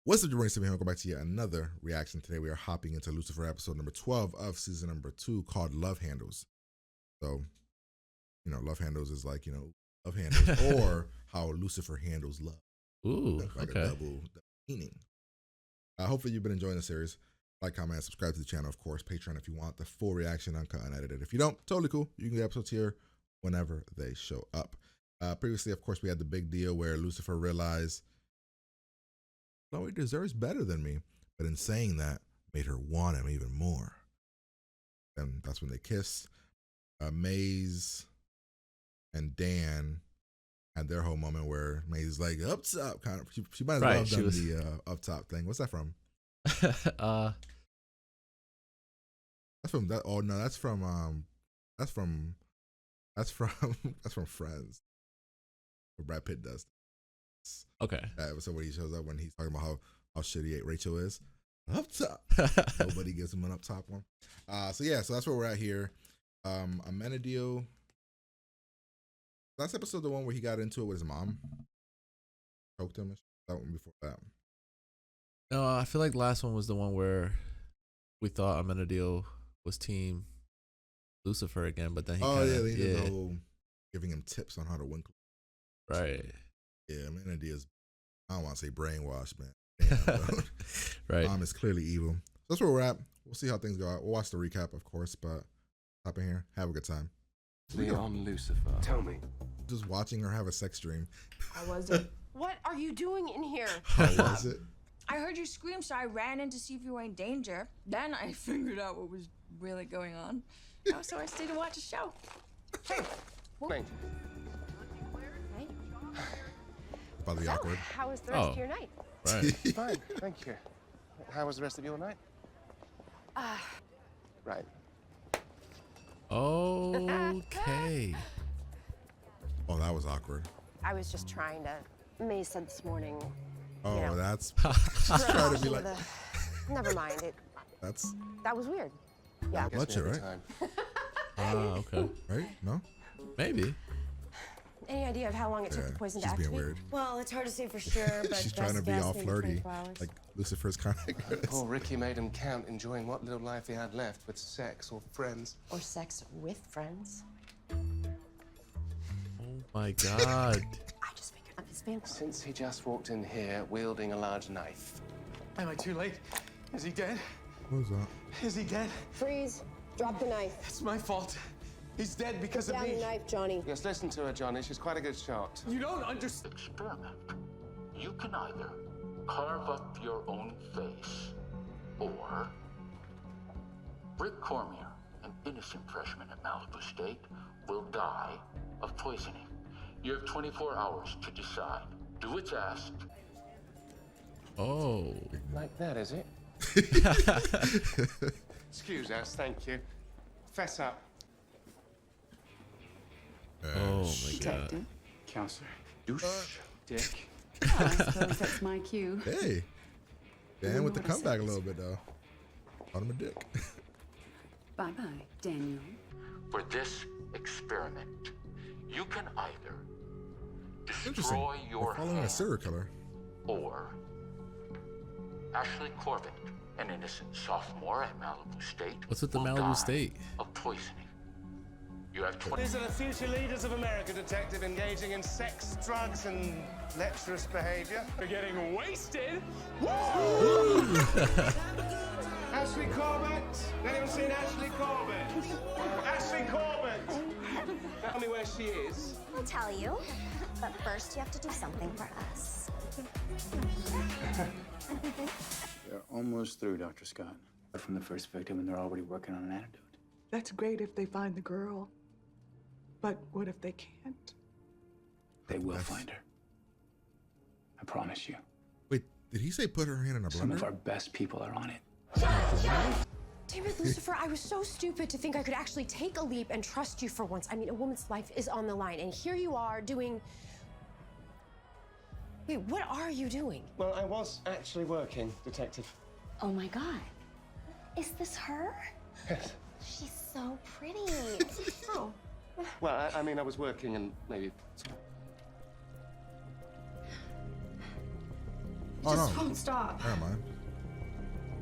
What's up, Jermaine? Welcome back to yet another reaction. Today we are hopping into Lucifer episode number 12 of season number 2 called Love Handles. So, you know, love handles is like, you know, love handles or how Lucifer handles love. Ooh, like okay. a double meaning. Hopefully you've been enjoying the series. Like, comment, subscribe to the channel, of course. Patreon if you want the full reaction, uncut, unedited. If you don't, totally cool. You can get episodes here whenever they show up. Previously, of course, we had the big deal where Lucifer realized Chloe deserves better than me, but in saying that, made her want him even more. And that's when they kissed. Maze and Dan had their whole moment where Maze is like, up top, kind of. She might as well have done the up top thing. What's that from? That's from that. Oh no, that's from that's from Friends. What Brad Pitt does. Okay. That episode where he shows up when he's talking about how shitty Rachel is. Up top. Nobody gives him an up top one. So yeah, so that's where we're at here. Amenadiel. Last episode, the one where he got into it with his mom. Choked him. That one before that. No, I feel like last one was the one where we thought Amenadiel was team Lucifer again, but then he they did the whole giving him tips on how to win. Right. Yeah, Amenadiel's, I don't want to say brainwashed, man. Damn, right. Mom is clearly evil. So that's where we're at. We'll see how things go out. We'll watch the recap, of course, but hop in here, have a good time. On Lucifer. Tell me. Just watching her have a sex dream. How was it? What are you doing in here? How was it? I heard you scream, so I ran in to see if you were in danger. Then I figured out what was really going on. Oh, so I stayed to watch a show. Hey. Hey. Probably awkward. How was the rest of your night? Right. Fine, thank you. How was the rest of your night? Right. Okay. Oh, that was awkward. I was just trying to. Maze said this morning. Oh, you know, that's. She's trying to be like. Never mind it. That was weird. Yeah. Butcher, right? Okay. Right? No? Maybe. Any idea of how long it took the poison to she's activate? being weird. Well, it's hard to say for sure, but she's trying to be all flirty. Like Lucifer's kind of. Poor Ricky made him count, enjoying what little life he had left with sex or friends. Or sex with friends. Oh my God. I just figured out his family. Since he just walked in here wielding a large knife. Am I too late? Is he dead? What was that? Is he dead? Freeze. Drop the knife. It's my fault. He's dead because Put of down me. the knife, Johnny. Yes, listen to her, Johnny. She's quite a good shot. You don't understand. Experiment. You can either carve up your own face, or Rick Cormier, an innocent freshman at Malibu State, will die of poisoning. You have 24 hours to decide. Do what's asked. Oh. Like that, is it? Excuse us, thank you. Fess up. Oh my God. Counselor. Douche. Dick. I suppose that's my cue. Hey. Dan with the comeback a little bit, though. Called him a dick. Bye-bye, Daniel. For this experiment, you can either Interesting. destroy your We're following a hand, serial killer. or Ashley Corbett, an innocent sophomore at Malibu State, What's with the will Malibu die State? of poisoning. You have 20. These are the future leaders of America, detective, engaging in sex, drugs, and lecherous behavior. We're getting wasted. Ashley Corbett! Anyone seen Ashley Corbett? Ashley Corbett! Tell me where she is. I'll tell you, but first you have to do something for us. They're almost through, Dr. Scott. From the first victim, and they're already working on an antidote. That's great if they find the girl. But what if they can't? They will find her. I promise you. Wait, did he say put her hand in a Some of blender? our best people are on it. Damn it, Lucifer, I was so stupid to think I could actually take a leap and trust you for once. I mean, a woman's life is on the line, and here you are doing... Wait, what are you doing? Well, I was actually working, detective. Oh my God. Is this her? Yes. She's so pretty. Oh. Well, I mean, I was working and maybe... Oh Just no. won't stop. Never mind.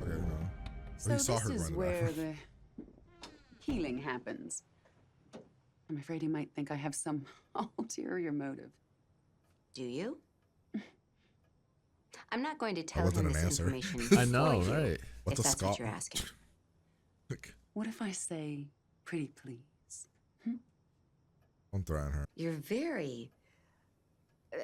Okay, no. So he saw this her is run the where bathroom. the healing happens. I'm afraid he might think I have some ulterior motive. Do you? I'm not going to tell wasn't him an this answer. information. I know, for you, right? What's if a that's what Scott? you're asking. What if I say, pretty please? Don't threaten her. You're very So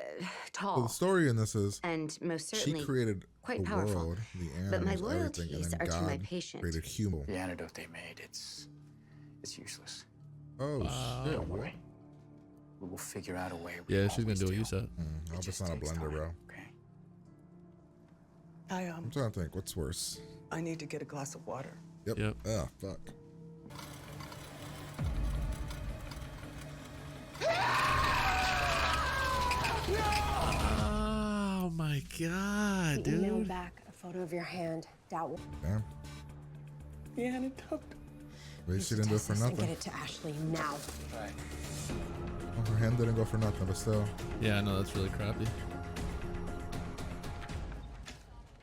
tall. the story in this is and most she certainly created quite the powerful. world, the But my animals, everything, and loyalties then are to my God patient. created human. The antidote they made, it's useless. Oh shit! Don't What? worry. We will figure out a way. We Yeah, she's gonna always do what you said. I hope it's not a takes blender, time, bro. Okay. I'm trying to think. What's worse? I need to get a glass of water. Yep. Yep. Ah, fuck. Oh my god, He emailed dude. back a photo of your hand. Doubt. Damn. The antidote. Maybe she didn't do it for And nothing. get it to Ashley now. Right. Well, her hand didn't go for nothing, but still. Yeah, I know that's really crappy.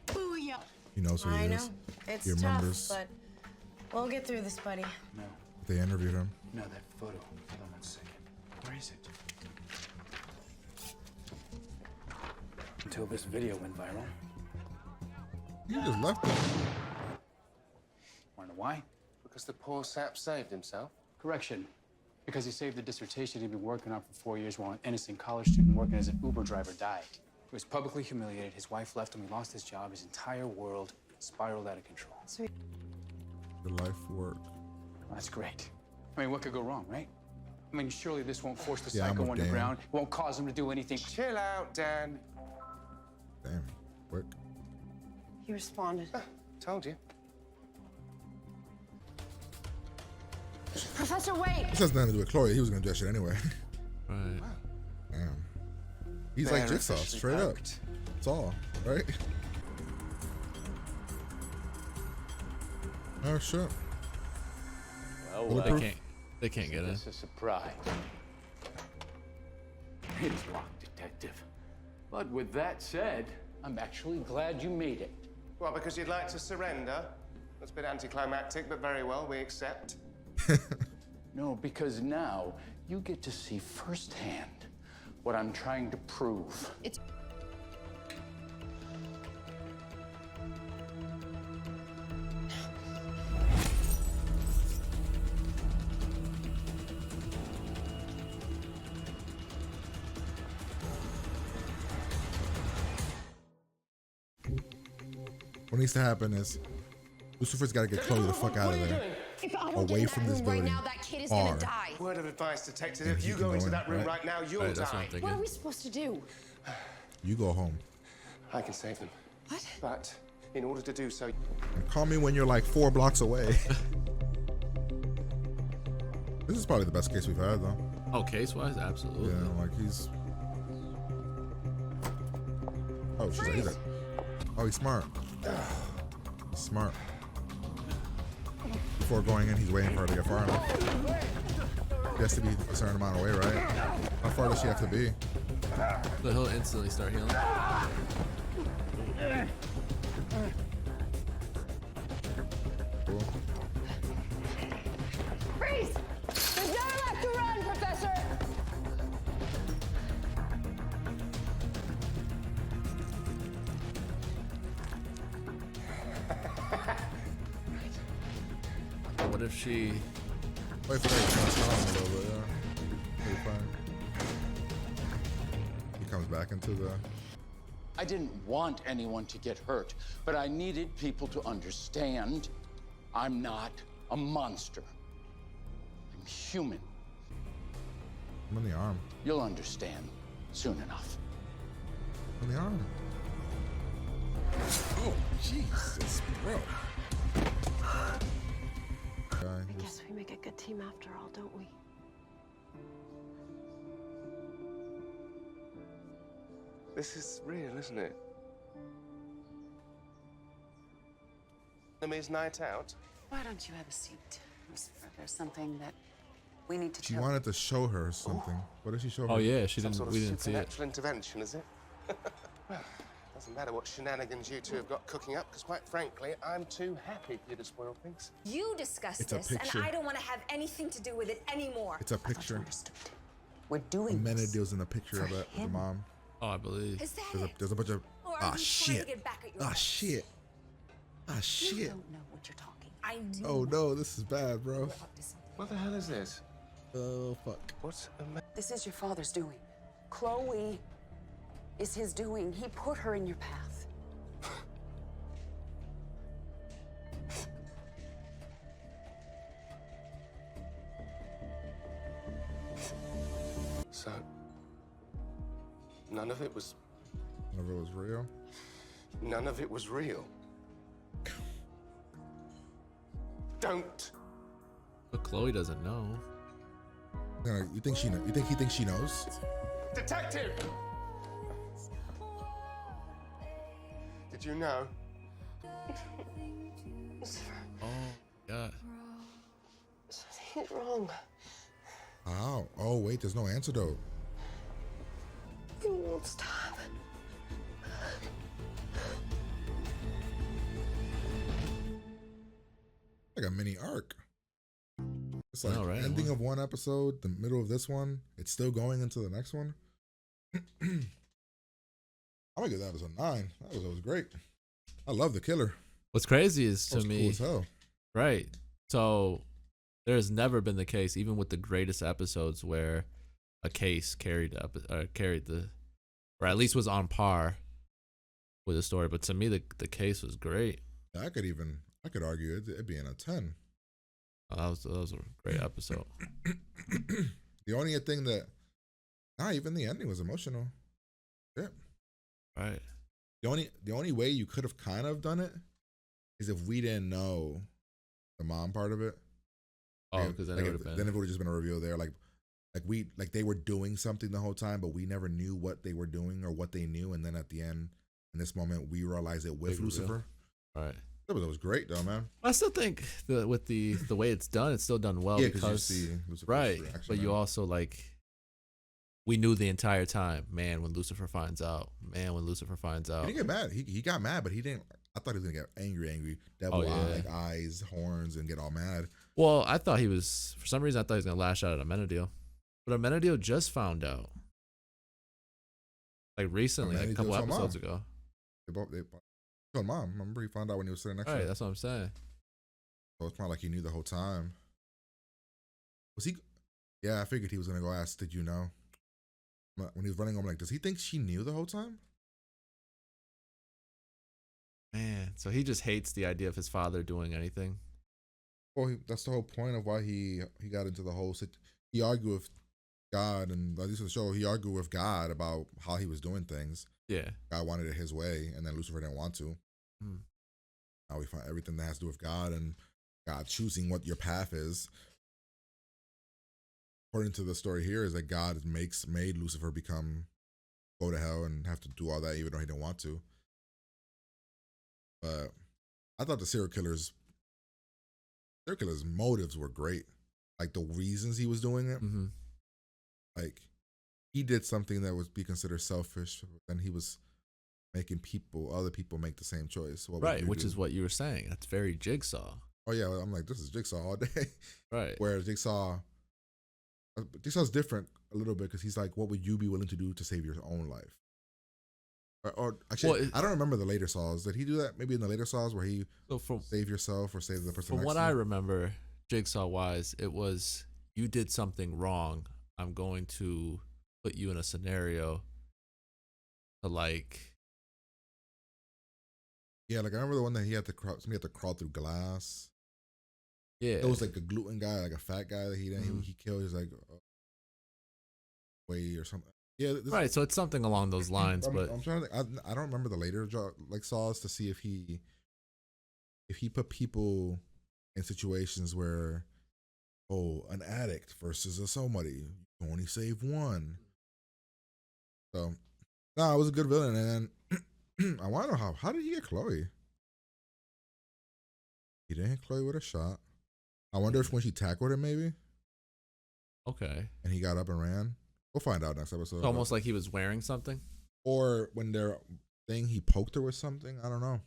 Booyah. He knows who I he know. is. It's He tough, remembers. but we'll get through this, buddy. No. They interviewed him. No, that photo. Hold on one second. Where is it? Until this video went viral. He just left it. Wanna know why? Because the poor sap saved himself. Correction. Because he saved the dissertation he'd been working on for 4 years while an innocent college student working as an Uber driver died. He was publicly humiliated. His wife left him. He lost his job. His entire world spiraled out of control. Sweet. The life work. Well, that's great. I mean, what could go wrong, right? I mean, surely this won't force the Yeah, I'm psycho with Dan. underground. It won't cause him to do anything. Chill out, Dan. Damn. Quick. He responded. Told you. Professor, wait! This has nothing to do with Chloe. He was gonna do that shit anyway. Right. Damn. He's They're like Jigsaw, officially straight poked. up. That's all, right? Oh shit. Well, Bulletproof? They can't get in. It's a surprise. It's locked, Detective. But with that said, I'm actually glad you made it. Well, because you'd like to surrender? That's a bit anticlimactic, but very well, we accept. No, because now you get to see firsthand what I'm trying to prove. It's What needs to happen is Lucifer's got to get Chloe the fuck out of there, if I don't away get in from that this room right building. now, that kid is Far. gonna die. Word of advice, detective. Yeah, If he you can go go into in, that room right? right now, you'll Right, that's what die. I'm thinking. What are we supposed to do? You go home. I can save them. What? But in order to do so, And call me when you're like 4 blocks away. This is probably the best case we've had, though. Oh, case-wise, absolutely. Yeah, like he's. Oh, she's like, he's like, oh, he's smart. He's smart. Before going in, he's waiting for her to get far enough. He has to be a certain amount away, right? How far does she have to be? But he'll instantly start healing. Cool. Freeze! There's nowhere left to run, Professor! What if she? Wait for that to turn on a little bit, yeah. Pretty fine. He comes back into the. I didn't want anyone to get hurt, but I needed people to understand I'm not a monster. I'm human. I'm in the arm. You'll understand soon enough. In the arm. Oh, Jesus, bro. Guy, I just- guess we make a good team after all, don't we? this is real, isn't it? Enemy's night out. Why don't you have a seat, Lucifer? There's something that we need to She tell wanted to show her something. What did she show her? Oh yeah, she Some didn't. sort of We didn't see it. supernatural intervention, is it? Well, Doesn't matter what shenanigans you two have got cooking up, because quite frankly, I'm too happy for you to spoil things. You discussed It's a this, and picture. I don't want to have anything to do with it anymore. It's a picture. We're doing this. Amenadiel's in a picture of it, the mom. Oh, I believe. Is that There's a bunch of. Or are Ah, you trying to shit. get back at your Ah, ex? shit. Ah, You shit. don't know what you're talking. I do. Oh, no, this is bad, bro. What the hell is this? Oh, fuck. What's This is your father's doing. Chloe is his doing. He put her in your path. So, none of it was None of it was real. None of it was real. Don't. But Chloe doesn't know. You think she know? You think he thinks she knows? Detective! Did you know? Oh, God. Something's wrong. Wow. Oh, wait, there's no antidote. It won't stop. Like a mini arc. It's like know, right? ending of one episode, the middle of this one. It's still going into the next one. I'm gonna give that episode 9. That was great. I love the killer. What's crazy is That to was me, cool as hell. right? So there's never been the case, even with the greatest episodes, where a case carried the, or at least was on par with the story. But to me, the case was great. I could argue it'd be in a 10. That was a great episode. The only thing that, even the ending was emotional. Yeah. Right. The only way you could have kind of done it is if we didn't know the mom part of it. Oh, because then it would have been. Then it would have just been a reveal there, like they were doing something the whole time, but we never knew what they were doing or what they knew, and then at the end, in this moment, we realized it with Big reveal. Lucifer. Right. That was great though, man. I still think with the way it's done, it's still done well, Yeah, because you see Lucifer's right. reaction, But you man. also we knew the entire time, man, when Lucifer finds out, He didn't get mad. He got mad, but he didn't. I thought he was gonna get angry, devil eyes, horns, and get all mad. Well, I thought he was, for some reason, I thought he was gonna lash out at Amenadiel, but Amenadiel just found out, like recently, like a couple Amenadiel told episodes Mom. ago. They told mom. Remember, he found out when he was sitting next to Right, her. that's what I'm saying. So it's kind of like he knew the whole time. Was he? Yeah, I figured he was gonna go ask. Did you know? When he was running, I'm like, does he think she knew the whole time? Man, so he just hates the idea of his father doing anything. Well, that's the whole point of why he got into the whole. He argued with God, and at least in the show, he argued with God about how he was doing things. Yeah. God wanted it his way, and then Lucifer didn't want to. Now we find everything that has to do with God and God choosing what your path is. According to the story here, is that God made Lucifer go to hell and have to do all that, even though he didn't want to. But I thought the serial killer's motives were great. Like the reasons he was doing it. Mm-hmm. Like he did something that would be considered selfish, and he was making other people make the same choice. What would Right, you which do? is what you were saying. That's very Jigsaw. Oh yeah, I'm like, this is Jigsaw all day. Right. Whereas Jigsaw's different a little bit because he's like, what would you be willing to do to save your own life? Or actually, I don't remember the later Saws. Did he do that? Maybe in the later Saws where he save yourself or save the person. From next what to I you? remember, Jigsaw wise, it was, you did something wrong. I'm going to put you in a scenario to Yeah, like I remember the one that he had to crawl. Somebody had to crawl through glass. Yeah, it was like a gluten guy, like a fat guy that he killed. He's like way or something. Yeah, right. So it's something along those lines. I'm but trying to think. I don't remember the later Saws to see if he put people in situations where, an addict versus somebody, you only save one. So, no, it was a good villain. And then I want to know how did he get Chloe? He didn't hit Chloe with a shot. I wonder if when she tackled him, maybe. Okay. And he got up and ran. We'll find out next episode. It's almost like he was wearing something. Or when they thing. He poked her with something. I don't know.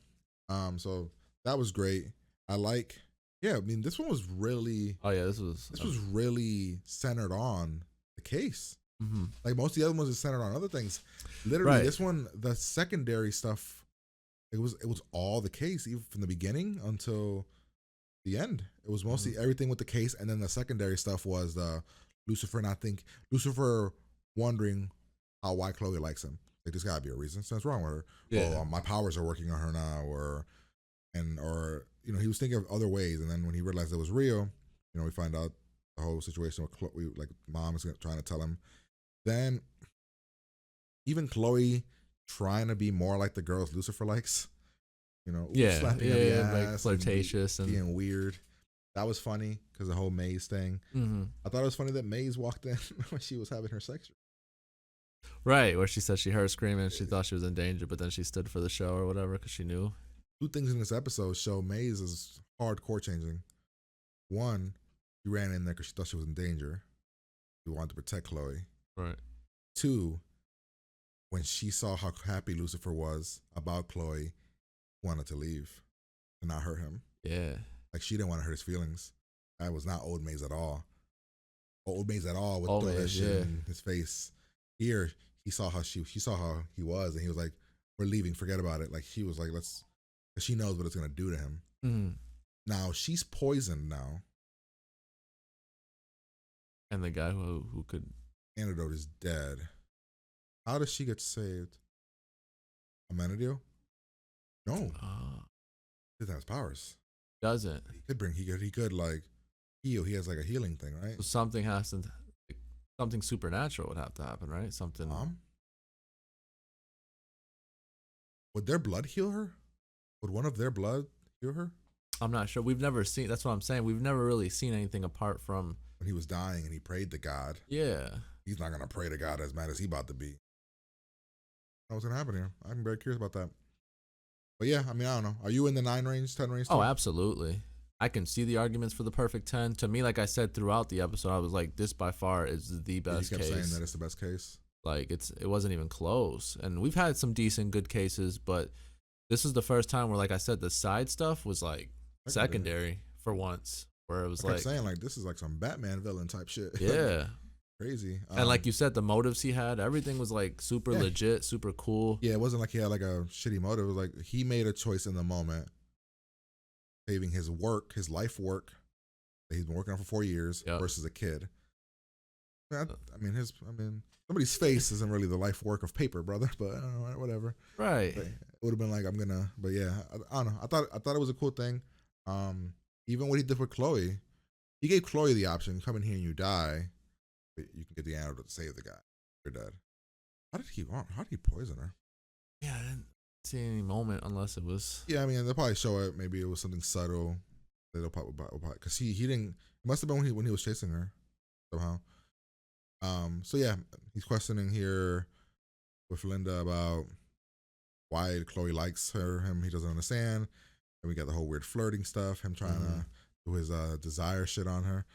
So that was great. I like. Yeah, I mean, this one was really. Oh yeah, this was really centered on the case. Mm-hmm. Like most of the other ones are centered on other things. Literally, this one, the secondary stuff, it was all the case, even from the beginning until the end. It was mostly everything with the case, and then the secondary stuff was Lucifer, and I think Lucifer wondering why Chloe likes him. Like, there's gotta be a reason. Something's wrong with her. Yeah. My powers are working on her now, or he was thinking of other ways, and then when he realized it was real, we find out the whole situation with Chloe, like mom is trying to tell him. Then even Chloe trying to be more like the girls Lucifer likes, slapping on the ass, like flirtatious and being weird. That was funny because the whole Maze thing. Mm-hmm. I thought it was funny that Maze walked in when she was having her sex. Right, where she said she heard screaming, she thought she was in danger, but then she stood for the show or whatever because she knew. 2 things in this episode show Maze is hardcore changing. 1, she ran in there because she thought she was in danger. She wanted to protect Chloe. Right. 2, when she saw how happy Lucifer was about Chloe, wanted to leave to not hurt him. Yeah. Like, she didn't want to hurt his feelings. That was not old Maze at all. Old Maze at all with Old throwing that Maze, shit in his face. Here, he saw how she saw how he was, and he was like, "We're leaving. Forget about it." Like, she was like, "Let's," because she knows what it's gonna do to him. Mm-hmm. Now she's poisoned now. And the guy who could antidote is dead. How does she get saved? Amenadiel? No. He doesn't have his powers. Doesn't. He could like heal. He has like a healing thing, right? So something supernatural would have to happen, right? Something. Would their blood heal her? Would one of their blood heal her? I'm not sure. We've never seen. That's what I'm saying. We've never really seen anything apart from when he was dying and he prayed to God. Yeah. He's not gonna pray to God as mad as he about to be. What's gonna happen here? I'm very curious about that. But yeah, I mean, I don't know. Are you in the 9 range, 10 range? Oh, absolutely. I can see the arguments for the perfect 10. To me, like I said throughout the episode, I was like, this by far is the best case. You kept saying that it's the best case. Like, it wasn't even close. And we've had some decent, good cases, but this is the first time where, like I said, the side stuff was like secondary for once. Where it was I kept saying like, this is like some Batman villain type shit. Yeah. Crazy. And like you said, the motives he had, everything was like super legit, super cool. Yeah, it wasn't like he had like a shitty motive. It was like he made a choice in the moment, saving his work, his life work that he's been working on for 4 years versus a kid. I mean, somebody's face isn't really the life work of paper, brother. But whatever. Right. But it would have been like But yeah, I don't know. I thought it was a cool thing. Even what he did with Chloe, he gave Chloe the option: come in here and you die. But you can get the antidote to save the guy. You're dead. How did he poison her? Yeah, I didn't see any moment unless it was. Yeah, I mean, they'll probably show it. Maybe it was something subtle. They'll probably because he didn't. It must have been when he was chasing her somehow. So yeah, he's questioning here with Linda about why Chloe likes him. He doesn't understand. And we got the whole weird flirting stuff. Him trying to do his desire shit on her.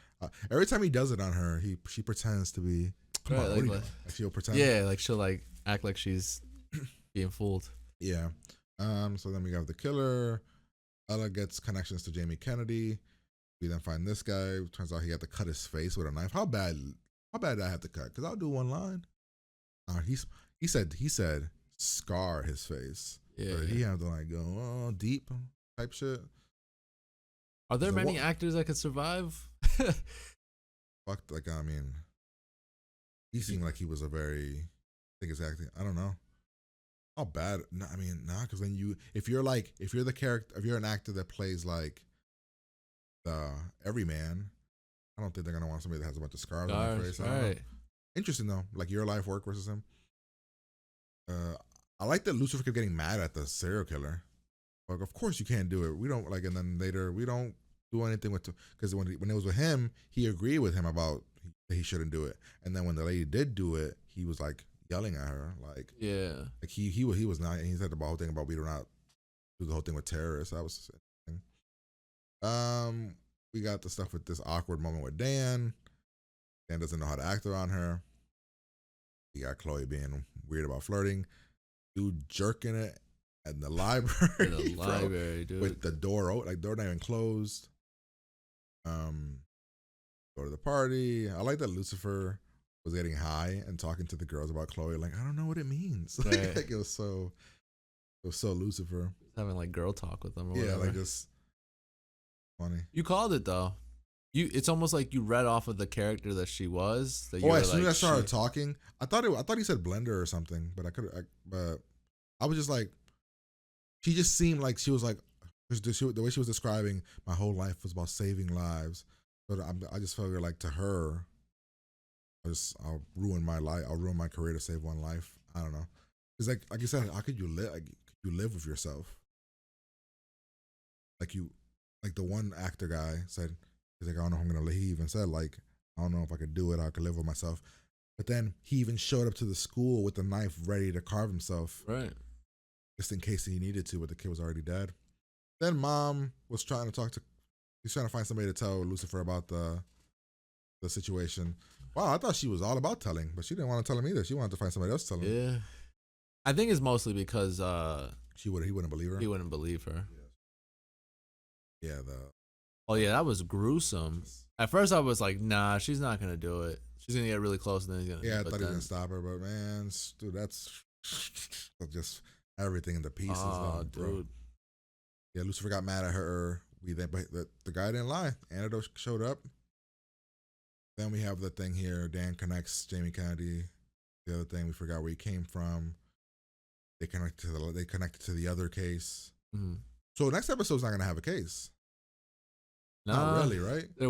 Every time he does it on her, she pretends to be. Come on, like she'll pretend. Yeah, like she'll like act like she's being fooled. Yeah. So then we have the killer. Ella gets connections to Jamie Kennedy. We then find this guy. Turns out he had to cut his face with a knife. How bad did I have to cut? Because I'll do one line. He said scar his face. Yeah. But he had to like go deep type shit. Are there many actors that could survive? Fuck, like, I mean, he seemed like he was I think it's acting. I don't know. How bad? No, I mean, because then if you're an actor that plays like the everyman, I don't think they're gonna want somebody that has a bunch of scars on their face. Right. Interesting though, like your life work versus him. I like that Lucifer kept getting mad at the serial killer. Like, of course you can't do it. We don't like, and then later we don't do anything with, because when it was with him, he agreed with him about that he shouldn't do it. And then when the lady did do it, he was like yelling at her, like like he was not. And he said the whole thing about we do not do the whole thing with terrorists. That was interesting. We got the stuff with this awkward moment with Dan. Dan doesn't know how to act around her. We got Chloe being weird about flirting. dude jerking it in the library. In the bro, library, dude. with the door open, like door not even closed. Go to the party. I like that Lucifer was getting high and talking to the girls about Chloe. Like, I don't know what it means. Right. Like it was so Lucifer. Having like girl talk with them. Or Yeah, whatever. like just funny. You called it though. It's almost like you read off of the character that she was. That you Oh, were as soon as like, I started talking, I thought he said blender or something, but but I was just like, she just seemed like she was like, the way she was describing my whole life was about saving lives. But I just felt like to her, I'll ruin my life. I'll ruin my career to save one life. I don't know. It's like you said, how could you live? Like you live with yourself. Like the one actor guy said, he's like, I don't know if I'm gonna leave, and said like, I don't know if I could do it. I could live with myself. But then he even showed up to the school with the knife ready to carve himself, right, just in case he needed to, but the kid was already dead. Then mom was trying to he's trying to find somebody to tell Lucifer about the situation. Wow, I thought she was all about telling, but she didn't want to tell him either. She wanted to find somebody else to tell him. Yeah, I think it's mostly because he wouldn't believe her. He wouldn't believe her. Yeah, oh yeah, that was gruesome. At first I was like, nah, she's not gonna do it. She's gonna get really close and then he's gonna. Yeah, I thought he was gonna stop her, but man, dude, that's just everything in the pieces. Oh, dude. Yeah, Lucifer got mad at her. But the guy didn't lie. Antidote showed up. Then we have the thing here. Dan connects Jamie Kennedy. The other thing, we forgot where he came from. They connected to the other case. Mm-hmm. So next episode's not gonna have a case. Nah, not really, right? It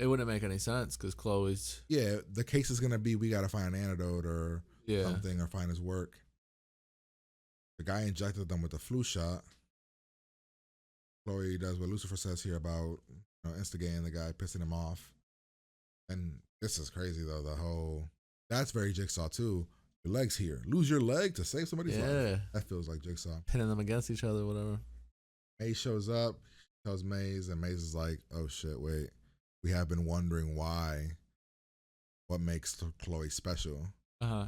wouldn't make any sense because Chloe's. Yeah, the case is gonna be we gotta find an antidote or Yeah. something or find his work. The guy injected them with the flu shot. Chloe does what Lucifer says here about instigating the guy, pissing him off. And this is crazy though. That's very Jigsaw too. Your leg's here. Lose your leg to save somebody's life. That feels like Jigsaw. Pinning them against each other, whatever. Maze shows up, tells Maze, and Maze is like, oh shit, wait. We have been wondering what makes Chloe special. Uh-huh.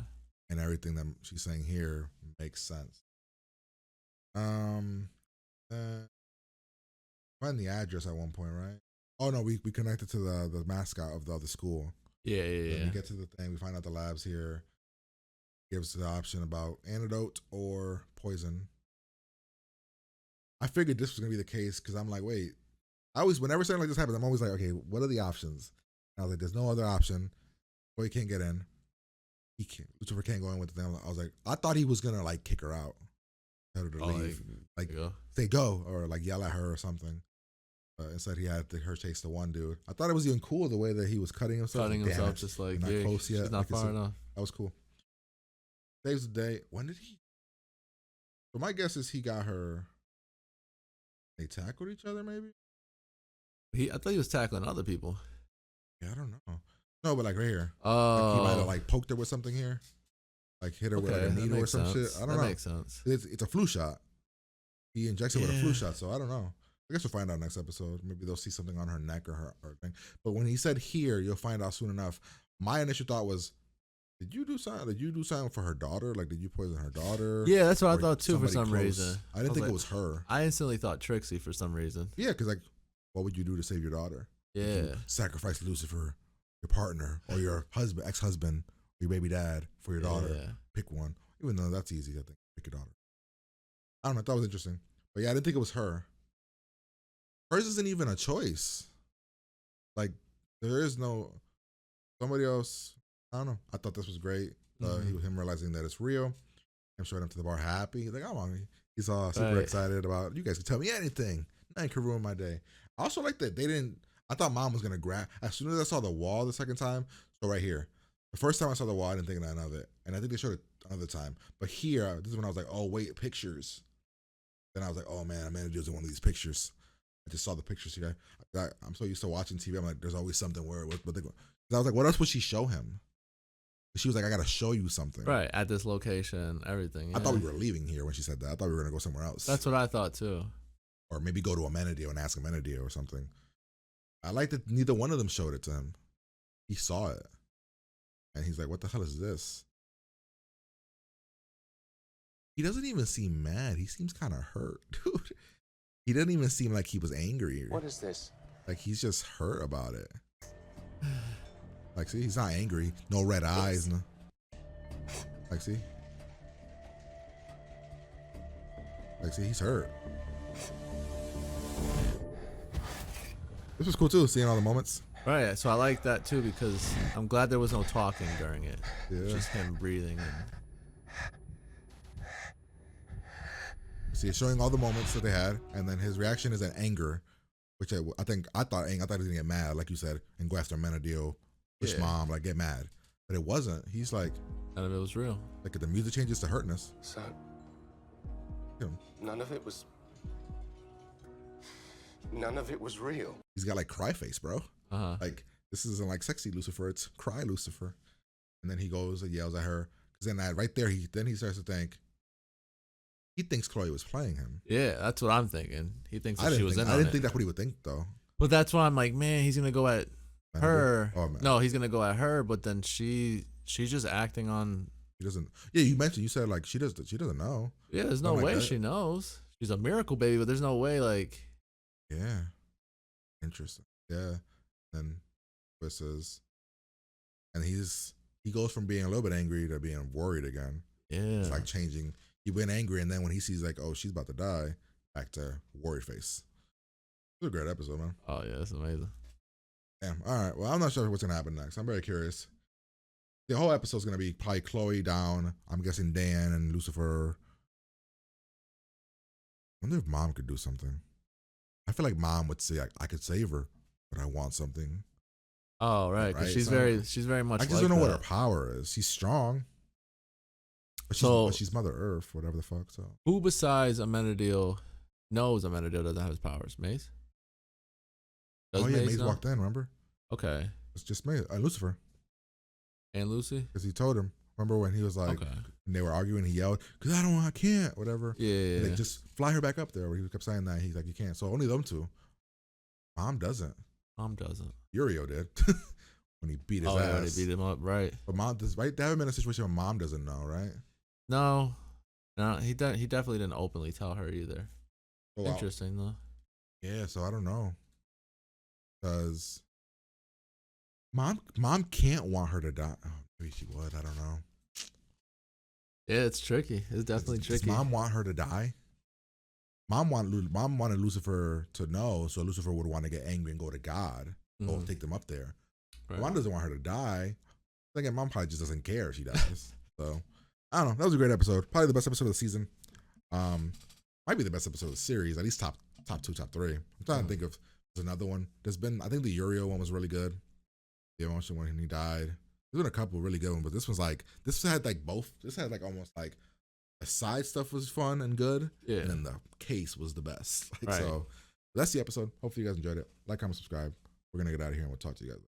And everything that she's saying here makes sense. Find the address at one point, right? Oh no, we connected to the mascot of the other school. Yeah. We get to the thing, we find out the labs here. Gives the option about antidote or poison. I figured this was gonna be the case because I'm like, wait. Whenever something like this happens, I'm always like, okay, what are the options? And I was like, there's no other option. Chloe can't get in. Lucifer can't go in with the thing. I was like, I thought he was gonna like kick her out, tell her to leave, like say go or like yell at her or something. Instead, he had her chase the one dude. I thought it was even cool the way that he was cutting himself. Just like, not yeah, close yet. she's not far enough. That was cool. Saves the day. When did he? So my guess is he got her. They tackled each other, maybe. I thought he was tackling other people. Yeah, I don't know. No, but like right here. Oh, like he might have like poked her with something here, like hit her with like a needle or some shit. I don't know. That makes sense. It's a flu shot. He injects her with a flu shot, so I don't know. I guess we'll find out next episode. Maybe they'll see something on her neck or her thing. But when he said here, you'll find out soon enough. My initial thought was, did you do something for her daughter? Like, did you poison her daughter? Yeah, that's what I thought too for some reason. I didn't think it was her. I instantly thought Trixie for some reason. Yeah, because like, what would you do to save your daughter? Yeah. Sacrifice Lucifer, your partner, or your husband, ex-husband, or your baby dad for your daughter. Yeah. Pick one. Even though that's easy, I think. Pick your daughter. I don't know. I thought it was interesting. But yeah, I didn't think it was her. Hers isn't even a choice. Like, there is no somebody else. I don't know. I thought this was great. Him realizing that it's real. Him showing up to the bar happy. He's like, I'm on. He's all super excited about, you guys can tell me anything. Nothing could ruin my day. I also like that they didn't, I thought mom was going to grab, as soon as I saw the wall the second time, so right here. The first time I saw the wall, I didn't think nothing of it. And I think they showed it another time. But here, this is when I was like, oh, wait, pictures. Then I was like, oh man, Amanda Joe's in one of these pictures. I just saw the pictures here. I'm so used to watching TV. I'm like, there's always something where, but I was like, what else would she show him? She was like, I got to show you something. Right, at this location, everything. Yeah. I thought we were leaving here when she said that. I thought we were going to go somewhere else. That's what I thought too. Or maybe go to Amenadio and ask Amenadio or something. I like that neither one of them showed it to him. He saw it. And he's like, what the hell is this? He doesn't even seem mad. He seems kind of hurt, dude. He doesn't even seem like he was angry. What is this? Like he's just hurt about it. Like, see, he's not angry. No red eyes. No. Like, see. Like, see, he's hurt. This was cool too, seeing all the moments. Right, so I like that too because I'm glad there was no talking during it. Yeah. Just him breathing. See, it's showing all the moments that they had, and then his reaction is an anger, which I thought he was gonna get mad, like you said, and go after Amenadiel, push mom, like get mad, but it wasn't. He's like, none of it was real. Like the music changes to hurtness. So none of it was real. He's got like cry face, bro. Like this isn't like sexy Lucifer, it's cry Lucifer. And then he goes and yells at her, because then right there he starts to think. He thinks Chloe was playing him. Yeah, that's what I'm thinking. He thinks that she was in on it. I didn't think that's what he would think though. But that's why I'm like, man, he's gonna go at her. Oh, man. No, he's gonna go at her. But then she's just acting on. She doesn't. Yeah, you said like she doesn't know. Yeah, there's no way she knows. She's a miracle baby, but there's no way like. Yeah. Interesting. Yeah. And Chris says, and he goes from being a little bit angry to being worried again. Yeah. It's like changing. He went angry, and then when he sees like, oh, she's about to die, back to worried face. It was a great episode, man. Oh yeah, that's amazing. Damn. All right. Well, I'm not sure what's gonna happen next. I'm very curious. The whole episode's gonna be probably Chloe down. I'm guessing Dan and Lucifer. I wonder if mom could do something. I feel like mom would say, I could save her, but I want something. Oh right, because she's very much. I just like don't know what that. her power is. She's strong. But she's Mother Earth, whatever the fuck. So who besides Amenadiel knows Amenadiel doesn't have his powers? Maze? Does Maze know? walked in, remember? Okay. It's just Maze, Lucifer. And Lucy? Because he told him. Remember when he was like, and they were arguing, he yelled, because I can't, whatever. Yeah. And they just fly her back up there. Where he kept saying that. He's like, you can't. So only them two. Mom doesn't. Uriel did. When he beat his ass. Oh, yeah, they beat him up, right. But mom does, right? They haven't been in a situation where mom doesn't know, right? No, he definitely didn't openly tell her either. Oh, wow. Interesting though. Yeah, so I don't know, because mom can't want her to die. Oh, maybe she would. I don't know. Yeah, it's tricky. It's definitely tricky. Does mom want her to die? Mom wanted Lucifer to know, so Lucifer would want to get angry and go to God, go take them up there. Right. Mom doesn't want her to die. I think mom probably just doesn't care if she dies. So I don't know. That was a great episode. Probably the best episode of the season. Might be the best episode of the series. At least top 2, top 3. I'm trying to think of another one. I think the Uriel one was really good. The emotion when he died. There's been a couple really good ones, but this had like both. This had like almost like the side stuff was fun and good. Yeah. And then the case was the best. Right. So that's the episode. Hopefully you guys enjoyed it. Like, comment, subscribe. We're gonna get out of here and we'll talk to you guys.